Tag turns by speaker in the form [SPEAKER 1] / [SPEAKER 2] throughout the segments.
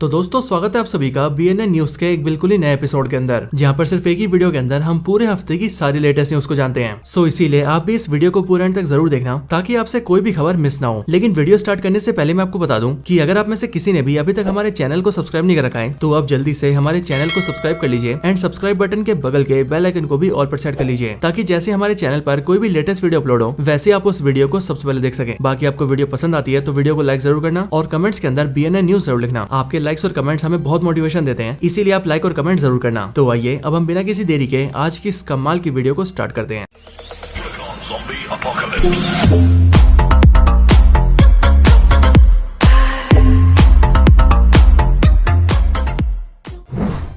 [SPEAKER 1] तो दोस्तों स्वागत है आप सभी का BNN न्यूज के एक बिल्कुल ही नए एपिसोड के अंदर, जहां पर सिर्फ एक ही वीडियो के अंदर हम पूरे हफ्ते की सारी लेटेस्ट न्यूज को जानते हैं। सो इसीलिए आप भी इस वीडियो को पूरे अंत तक जरूर देखना ताकि आपसे कोई भी खबर मिस ना हो। लेकिन वीडियो स्टार्ट करने से पहले मैं आपको बता दूं कि अगर आप में से किसी ने भी अभी तक हमारे चैनल को सब्सक्राइब नहीं कर रखा है तो आप जल्दी से हमारे चैनल को सब्सक्राइब कर लीजिए एंड सब्सक्राइब बटन के बगल के बेल आइकन को भी ऑल पर सेट कर लीजिए ताकि जैसे हमारे चैनल पर कोई भी लेटेस्ट वीडियो अपलोड हो वैसे आप उस वीडियो को सबसे पहले देख सके। बाकी आपको वीडियो पसंद आती है तो वीडियो को लाइक जरूर करना और कमेंट्स के अंदर BNN न्यूज जरूर लिखना। आपके लाइक्स और कमेंट्स हमें बहुत मोटिवेशन देते हैं, इसीलिए आप लाइक और कमेंट जरूर करना। तो आइए अब हम बिना किसी देरी के आज की इस कमाल की वीडियो को स्टार्ट करते हैं।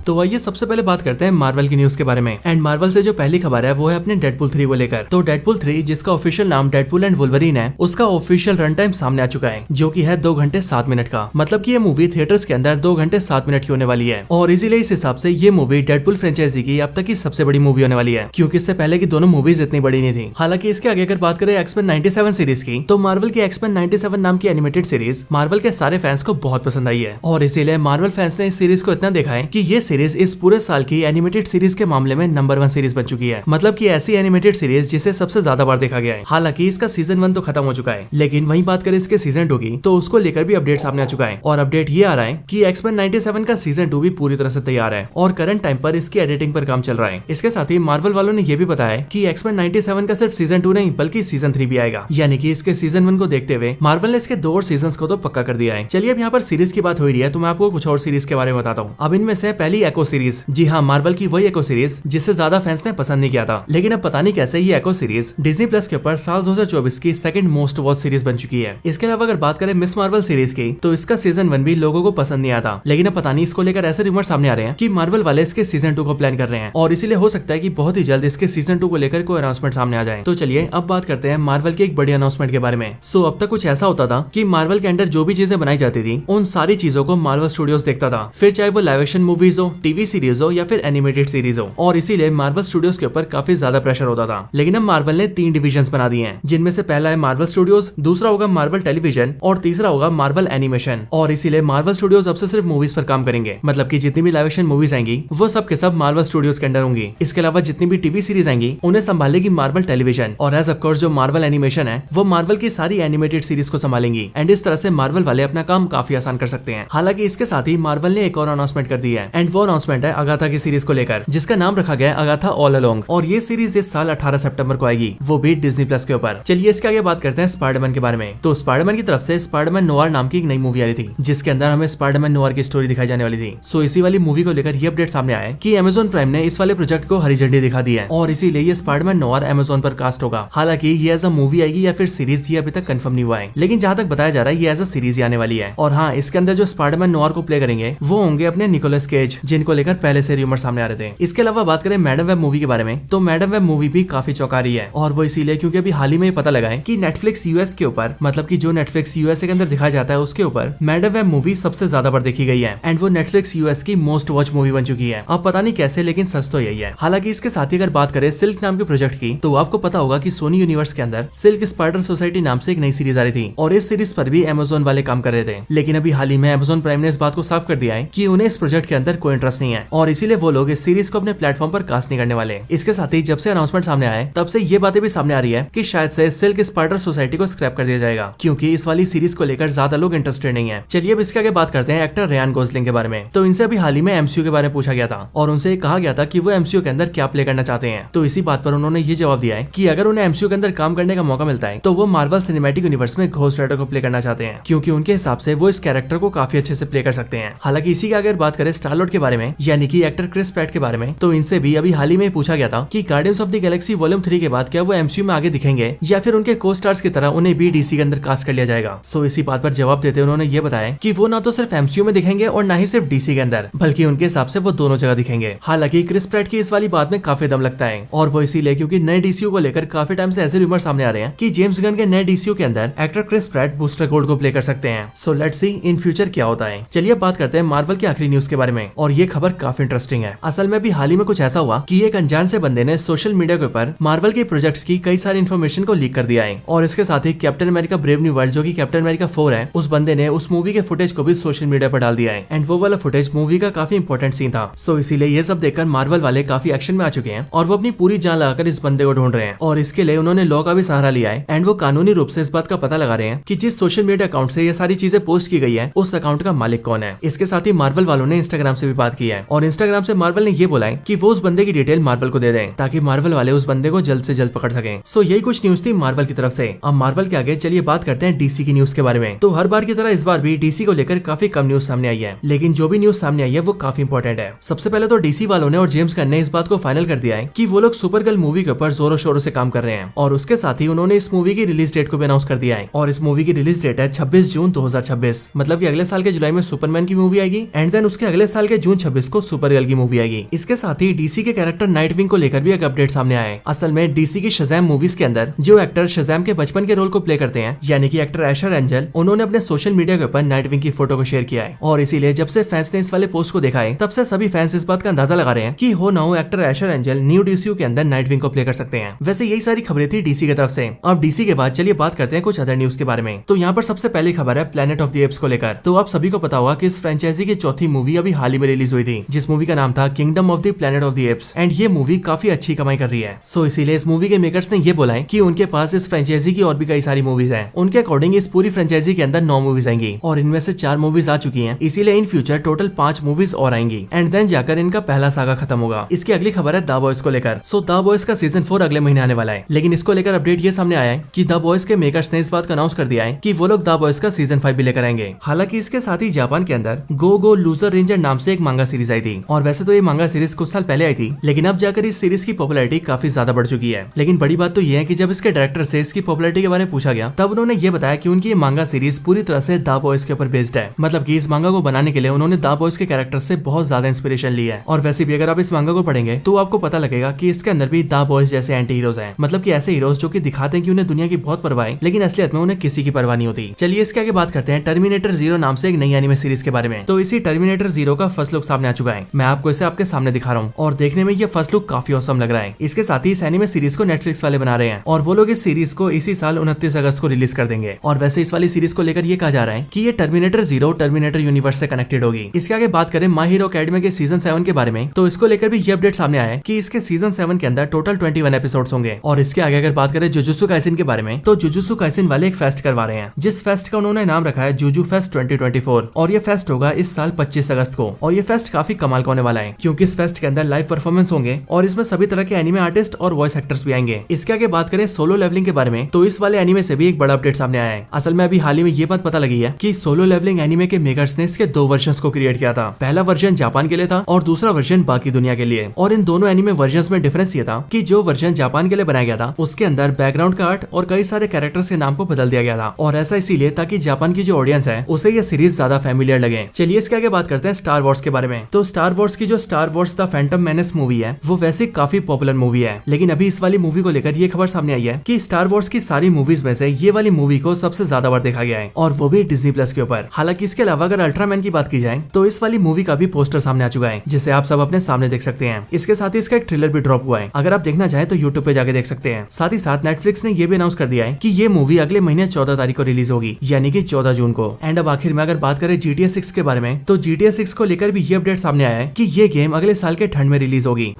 [SPEAKER 1] तो आइए सबसे पहले बात करते हैं मार्वल की न्यूज के बारे में। एंड मार्वल से जो पहली खबर है वो है अपने डेडपूल 3 को लेकर। तो डेडपूल 3 जिसका ऑफिशियल नाम डेडपूल एंड वुल्वरीन है, उसका ऑफिशियल रन टाइम सामने आ चुका है जो कि है 2 घंटे 7 मिनट का। मतलब कि ये मूवी थिएटर्स के अंदर 2 घंटे 7 मिनट की होने वाली है और इसीलिए इस हिसाब से ये मूवी डेडपूल फ्रेंचाइजी की अब तक की सबसे बड़ी मूवी होने वाली है, क्योंकि इससे पहले की दोनों मूवीज इतनी बड़ी नहीं थी। हालांकि इसके आगे अगर बात करें एक्समैन 97 सीरीज की, तो मार्वल की एक्समैन 97 नाम की एनिमेटेड सीरीज मार्वल के सारे फैंस को बहुत पसंद आई है और इसीलिए मार्वल फैंस ने इस सीरीज को इतना देखा है कि ये सीरीज इस पूरे साल की एनिमेटेड सीरीज के मामले में नंबर 1 सीरीज बन चुकी है। मतलब कि ऐसी एनिमेटेड सीरीज जिसे सबसे ज्यादा बार देखा गया है। हालांकि इसका सीजन 1 तो खत्म हो चुका है, लेकिन वहीं बात करें इसके सीजन 2 की, तो उसको लेकर भी अपडेट सामने आ चुका है और अपडेट ये आ रहा है कि एक्समैन 97 का सीजन 2 भी पूरी तरह से तैयार है और करंट टाइम पर इसकी एडिटिंग पर काम चल रहा है। इसके साथ ही मार्वल वालों ने यह भी बताया कि एक्समैन 97 का सिर्फ सीजन 2 नहीं बल्कि सीजन 3 भी आएगा। यानी कि इसके सीजन 1 को देखते हुए मार्वल ने इसके 2 और सीजन को तो पक्का कर दिया है। चलिए अब यहाँ पर सीरीज की बात हो रही है तो मैं आपको कुछ और सीरीज के बारे में बताता हूँ। अब इनमें से पहली एको सीरीज, जी हाँ मार्वल की वही एको सीरीज जिसे ज्यादा फैंस ने पसंद नहीं किया था, लेकिन अब पता नहीं कैसे ये एको सीरीज डिज्नी प्लस के ऊपर साल 2024 की सेकंड मोस्ट वॉच सीरीज बन चुकी है। इसके अलावा अगर बात करें मिस मार्वल सीरीज की, तो इसका सीजन 1 भी लोगों को पसंद नहीं आता, लेकिन अब पता नहीं इसको लेकर ऐसे रूमर सामने आ रहे हैं कि मार्वल वाले इसके सीजन 2 को प्लान कर रहे हैं और इसीलिए हो सकता है कि बहुत ही जल्द इसके सीजन 2 को लेकर कोई अनाउंसमेंट सामने आ जाए। तो चलिए अब बात करते हैं मार्वल की एक बड़ी अनाउंसमेंट के बारे में। सो अब तक कुछ ऐसा होता था कि मार्वल के अंदर जो भी चीजें बनाई जाती थी उन सारी चीजों को मार्वल स्टूडियोज देखता था, फिर चाहे वो लाइव एक्शन मूवीज हो, टीवी सीरीज हो या फिर एनिमेटेड सीरीज हो, और इसीलिए मार्वल स्टूडियोज के ऊपर काफी ज्यादा प्रेशर होता था। लेकिन अब मार्वल ने 3 डिविजन्स बना दिए हैं, जिनमें से पहला है मार्वल स्टूडियोज, दूसरा होगा मार्वल टेलीविजन और तीसरा होगा मार्वल एनिमेशन। और इसीलिए मार्वल स्टूडियोज अब से सिर्फ मूवीज पर काम करेंगे। मतलब कि जितनी भी लाइव एक्शन मूवीज आएंगी वो सब के सब मार्वल स्टूडियोज के अंडर होंगी। इसके अलावा जितनी भी टीवी सीरीज आएंगी उन्हें संभालेगी मार्वल टेलीविजन, और एज ऑफकोर्स जो मार्वल एनिमेशन है वो मार्वल की सारी एनिमेटेड सीरीज को संभालेंगी। एंड इस तरह से मार्वल वाले अपना काम काफी आसान कर सकते हैं। हालांकि इसके साथ ही मार्वल ने एक और अनाउंसमेंट कर दी है, एंड वो अनाउंसमेंट है अगाथा की सीरीज को लेकर, जिसका नाम रखा गया है अगाथा ऑल अलोंग, और ये सीरीज इस साल 18 सितंबर को आएगी, वो भी डिज्नी प्लस के ऊपर। चलिए इसके आगे बात करते हैं स्पाइडरमैन के बारे में। तो स्पाइडरमैन की तरफ से स्पाइडरमैन नोआर नाम की एक नई मूवी आ रही थी, जिसके अंदर हमें स्पाइडरमैन नोआर की स्टोरी दिखाई जाने वाली थी। सो इसी वाली मूवी को लेकर ये अपडेट सामने आया है कि अमेज़न प्राइम ने इस वाले प्रोजेक्ट को हरी झंडी दिखा दी है और इसीलिए ये स्पाइडरमैन नोआर अमेज़न पर कास्ट होगा। हालांकि ये एज अ मूवी आएगी या फिर सीरीज ये अभी तक कंफर्म नहीं हुआ है, लेकिन जहां तक बताया जा रहा है ये एज अ सीरीज आने वाली है। और हाँ, इसके अंदर जो स्पाइडरमैन नोआर को प्ले करेंगे वो होंगे अपने निकोलस केज, जिनको लेकर पहले से रूमर सामने आ रहे थे। इसके अलावा बात करें मैडम वेब मूवी के बारे में, तो मैडम वेब मूवी भी काफी चौंका रही है, और वो इसीलिए क्योंकि अभी हाल ही में पता लगा है कि नेटफ्लिक्स यूएस के ऊपर, मतलब कि जो नेटफ्लिक्स यूएसए के अंदर दिखाया जाता है उसके ऊपर मैडम वेब मूवी सबसे ज्यादा बार देखी गई है, एंड वो नेटफ्लिक्स यूएस की मोस्ट वॉच मूवी बन चुकी है। अब पता नहीं कैसे, लेकिन सच तो यही है। हालांकि इसके साथ ही अगर बात करें सिल्क नाम के प्रोजेक्ट की, तो आपको पता होगा कि सोनी यूनिवर्स के अंदर सिल्क स्पाइडर सोसाइटी नाम से एक नई सीरीज आ रही थी, और इस सीरीज पर भी अमेज़न वाले काम कर रहे थे। लेकिन अभी हाल ही में अमेज़न प्राइम ने इस बात को साफ कर दिया है कि उन्हें इस प्रोजेक्ट के अंदर कोई इंटरेस्ट नहीं है, और इसीलिए वो लोग इस सीरीज को अपने प्लेटफॉर्म पर कास्ट नहीं करने वाले। इसके साथ ही जब से अनाउंसमेंट सामने आया तब से ये बातें भी सामने आ रही है कि शायद से सिल्क स्पाइडर सोसाइटी को स्क्रैप कर दिया जाएगा, क्योंकि इस वाली सीरीज को लेकर ज्यादा लोग इंटरेस्टेड नहीं है। चलिए अब इसके आगे बात करते हैं एक्टर रियान गोसलिंग के बारे में। तो इनसे अभी हाल ही में एमसीयू के बारे में पूछा गया था और उनसे कहा गया था कि वो एमसीयू के अंदर क्या प्ले करना चाहते हैं। तो इसी बात पर उन्होंने ये जवाब दिया है कि अगर उन्हें एमसीयू के अंदर काम करने का मौका मिलता है तो वो मार्वल सिनेमैटिक यूनिवर्स में घोस्ट राइडर को प्ले करना चाहते हैं, क्योंकि उनके हिसाब से वो इस कैरेक्टर को काफी अच्छे से प्ले कर सकते हैं। हालांकि इसी के अगर बात करें स्टार लॉर्ड के बारे में, यानी कि एक्टर क्रिस प्रैट के बारे में, तो इनसे भी अभी हाल ही में पूछा गया था कि guardians of the Galaxy volume 3 के बाद क्या वो एमसीयू में आगे दिखेंगे या फिर उनके को स्टार्स की तरह उन्हें भी डीसी के अंदर कास्ट कर लिया जाएगा। सो इसी बात पर जवाब देते उन्होंने ये बताया कि वो ना तो सिर्फ एमसीयू में दिखेंगे और ना ही सिर्फ डीसी के अंदर, बल्कि उनके हिसाब से वो दोनों जगह दिखेंगे। हालांकि क्रिस प्रैट की इस वाली बात में काफी दम लगता है, और वो इसीलिए क्योंकि नए डीसीयू को लेकर काफी टाइम से ऐसे रूमर सामने आ रहे हैं कि जेम्स गन के नए डीसीयू के अंदर actor Chris Pratt Booster Gold को प्ले कर सकते हैं। So let's see in future क्या होता है। चलिए बात करते हैं मार्वल की आखिरी न्यूज के बारे में, और ये खबर काफी इंटरेस्टिंग है। असल में भी हाल ही में कुछ ऐसा हुआ कि एक अनजान से बंदे ने सोशल मीडिया के ऊपर मार्वल के प्रोजेक्ट्स की कई सारी इन्फॉर्मेशन को लीक कर दिया है और इसके साथ ही captain America brave new world जो कि कैप्टन अमेरिका 4 है, उस बंदे ने उस मूवी के फुटेज को भी सोशल मीडिया पर डाल दिया है एंड वो वाला फुटेज मूवी का काफी इंपॉर्टेंट सीन था। सो इसीलिए ये सब देखकर मार्वल वाले काफी एक्शन में आ चुके हैं और वो अपनी पूरी जान लगाकर इस बंदे को ढूंढ रहे हैं और इसके लिए उन्होंने लॉ का भी सहारा लिया है एंड वो कानूनी रूप से इस बात का पता लगा रहे हैं कि जिस सोशल मीडिया अकाउंट से ये सारी चीजें पोस्ट की गई है उस अकाउंट का मालिक कौन है। इसके साथ ही मार्वल वालों ने इंस्टाग्राम से भी बात की है और इंस्टाग्राम से मार्वल ने ये बोला है कि वो उस बंदे की डिटेल मार्वल को दे दें ताकि मार्वल वाले उस बंदे को जल्द से जल्द पकड़ सकें। सो यही कुछ न्यूज थी मार्वल की तरफ से। अब मार्वल के आगे चलिए बात करते हैं डीसी की न्यूज के बारे में। तो हर बार की तरह इस बार भी डीसी को लेकर काफी कम न्यूज सामने आई है, लेकिन जो भी न्यूज सामने आई है वो काफी इंपॉर्टेंट है। सबसे पहले तो डीसी वालों ने और जेम्स गन ने इस बात को फाइनल कर दिया है कि वो लोग सुपरगर्ल मूवी के ऊपर जोरों शोरों से काम कर रहे हैं और उसके साथ ही उन्होंने इस मूवी की रिलीज डेट को भी अनाउंस कर दिया है और इस मूवी की रिलीज डेट है 26 जून 2026। मतलब कि अगले साल के जुलाई में सुपरमैन की मूवी आएगी एंड देन उसके अगले साल के जून 26 को सुपरगर्ल की मूवी आएगी। इसके साथ ही डीसी के कैरेक्टर नाइटविंग को लेकर भी एक अपडेट सामने आया है। असल में डीसी की शज़ैम मूवीज के अंदर जो एक्टर शज़ैम के बचपन के रोल को प्ले करते हैं यानी कि एक्टर एशर एंजल, उन्होंने अपने सोशल मीडिया के ऊपर नाइटविंग की फोटो को शेयर किया है और इसीलिए जब से फैंस ने इस वाले पोस्ट को देखा है तब से सभी फैंस इस बात का अंदाजा लगा रहे हैं कि हो ना हो actor Asher angel new DCU के अंदर नाइटविंग को प्ले कर सकते हैं। वैसे यही सारी खबरें थी डीसी की तरफ से। अब डीसी के बाद चलिए बात करते हैं कुछ अदर न्यूज के बारे में। तो यहाँ पर सबसे पहली खबर है प्लैनेट ऑफ द एप्स को लेकर। तो आप सभी को पता होगा कि इस फ्रेंचाइजी की चौथी मूवी अभी हाल ही में रिलीज हुई थी जिस मूवी का नाम था kingdom of the planet of the apps and ये मूवी काफी अच्छी कमाई कर रही है। सो इसीलिए इस मूवी के मेकर्स ने ये बोला है कि उनके पास इस फ्रेंचाइजी की और भी कई सारी मूवीज हैं। उनके अकॉर्डिंग इस पूरी फ्रेंचाइजी के अंदर 9 मूवीज आएंगी और इनमें से 4 मूवीज आ चुकी हैं, इसीलिए इन फ्यूचर टोटल 5 मूवीज और आएंगी एंड देन जाकर इनका पहला सागा खत्म होगा। इसकी अगली खबर है द बॉयज को लेकर। सो द बॉयज का सीजन 4 अगले महीने आने वाला है, लेकिन इसको लेकर अपडेट ये सामने आया है कि द बॉयज के मेकर्स ने इस बात का अनाउंस कर दिया है कि वो लोग द बॉयज का सीजन 5 भी लेकर आएंगे। हालांकि इसके साथ ही जापान के अंदर गो गो लूजर रेंजर नाम से एक मांगा सीरीज आई थी और वैसे तो ये मांगा सीरीज कुछ साल पहले आई थी, लेकिन अब जाकर इस सीरीज की पॉपुलैरिटी काफी ज्यादा बढ़ चुकी है। लेकिन बड़ी बात तो ये है कि जब इसके डायरेक्टर से इसकी पॉपुलैरिटी के बारे में पूछा गया तब उन्होंने ये बताया कि उनकी ये मांगा सीरीज पूरी तरह से द बॉयज के ऊपर बेस्ड है। मतलब कि इस मांगा को बनाने के लिए उन्होंने द बॉयज के कैरेक्टर से बहुत ज्यादा इंस्पिरेशन ली है और वैसे भी अगर आप इस मांगा को पढ़ेंगे तो आपको पता लगेगा कि इसके अंदर भी द बॉयज जैसे एंटी हीरोज हैं। मतलब कि ऐसे हीरोज जो कि दिखाते हैं कि उन्हें दुनिया की बहुत परवाह है लेकिन असलियत में उन्हें किसी की परवाह नहीं होती। चलिए इसके आगे बात करते हैं टर्मिनेटर 0 नाम से एक नई एनिमे सीरीज के बारे में। तो इसी टर्मिनेटर 0 का फर्स्ट लुक सामने आ चुका है। मैं आपको इसे आपके सामने दिखा रहा हूँ और देखने में ये फर्स्ट लुक काफी औसम लग रहा है। इसके साथ ही इस एनिमे सीरीज को नेटफ्लिक्स वाले बना रहे हैं और वो लोग इस सीरीज को इसी साल 29 अगस्त को रिलीज कर देंगे। और वैसे इस वाली सीरीज को लेकर ये कहा जा रहा है कि ये टर्मिनेटर 0 टर्मिनेटर यूनिवर्स से कनेक्टेड होगी। इसके आगे बात करें माय हीरो अकेडमी के सीजन 7 के बारे में, तो इसको लेकर भी ये अपडेट सामने आया है कि इसके सीजन 7 के अंदर टोटल 21 एपिसोड्स होंगे। और इसके आगे अगर बात करें जुजुत्सु काइसेन के बारे में, तो जुजुत्सु काइसेन वाले एक फेस्ट करवा रहे हैं जिस फेस्ट का उन्होंने नाम रखा है जुजु फेस्ट 2024 और ये फेस्ट होगा इस साल 25 अगस्त को। और ये फेस्ट काफी कमाल का होने वाला है क्योंकि इस फेस्ट के अंदर लाइव परफॉर्मेंस होंगे और इसमें सभी तरह के एनिमे आर्टिस्ट और वॉइस एक्टर्स भी आएंगे। इसके आगे बात करें सोलो लेवलिंग के बारे में, तो इस वाले एनिमे से भी एक बड़ा अपडेट सामने आया है। असल में अभी हाल ही में ये बात पता लगी है कि सोलो लेवलिंग एनिमे के मेकर्स ने इसके 2 वर्जन्स को क्रिएट किया था। पहला वर्जन जापान के लिए था और दूसरा वर्जन बाकी दुनिया के लिए। और इन दोनों एनिमे वर्जन्स में डिफरेंस ये था कि जो वर्जन जापान के लिए बनाया गया था उसके अंदर बैकग्राउंड का आर्ट और कई सारे कैरेक्टर्स के नाम को बदल दिया गया था और ऐसा इसीलिए ताकि जापान की जो ऑडियंस है उसे ये सीरीज ज्यादा फैमिलियर लगे। चलिए इसके आगे बात करते हैं स्टार वॉर्स के बारे में। तो स्टार वॉर्स की जो star Wars the Phantom menace movie है वो वैसे काफी पॉपुलर मूवी है, लेकिन अभी इस वाली मूवी को लेकर ये खबर सामने आई है कि स्टार वॉर्स की सारी मूवीज में से ये वाली मूवी को सबसे ज्यादा बार देखा गया है और वो भी डिज्नी प्लस के ऊपर। हालांकि इसके अलावा अगर अल्ट्रामैन की बात की जाए तो इस वाली मूवी का भी पोस्टर सामने आ चुका है जिसे आप सब अपने सामने देख सकते हैं। इसके साथ ही इसका एक ट्रेलर भी ड्रॉप हुआ है, अगर आप देखना चाहें तो यूट्यूब पे जाके देख सकते हैं। साथ ही साथ नेटफ्लिक्स ने ये भी अनाउंस कर दिया है कि ये मूवी अगले महीने 14 तारीख को रिलीज होगी यानी कि 14 जून को। एंड अब आखिर में अगर बात करें GTA 6 के बारे में, तो GTA 6 को लेकर भी ये अपडेट सामने आया है कि ये गेम अगले साल के ठंड में रिलीज होगी।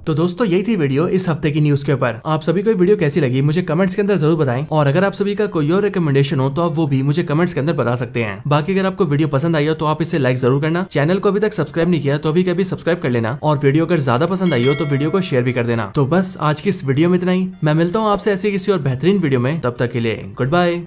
[SPEAKER 1] तो दोस्तों यही थी वीडियो इस हफ्ते की न्यूज के ऊपर। आप सभी को वीडियो कैसी लगी मुझे कमेंट्स के अंदर जरूर बताएं और अगर आप सभी का कोई और रिकमेंडेशन हो तो आप वो भी मुझे कमेंट्स के अंदर बता सकते हैं। बाकी अगर आपको वीडियो पसंद आई हो तो आप इसे लाइक जरूर करना, चैनल को अभी तक सब्सक्राइब नहीं किया तो अभी कभी सब्सक्राइब कर लेना और वीडियो अगर ज्यादा पसंद आई हो तो वीडियो को शेयर भी कर देना। तो बस आज की इस वीडियो में इतना ही। मैं मिलता हूँ आपसे ऐसी किसी और बेहतरीन वीडियो में, तब तक के लिए गुड बाय।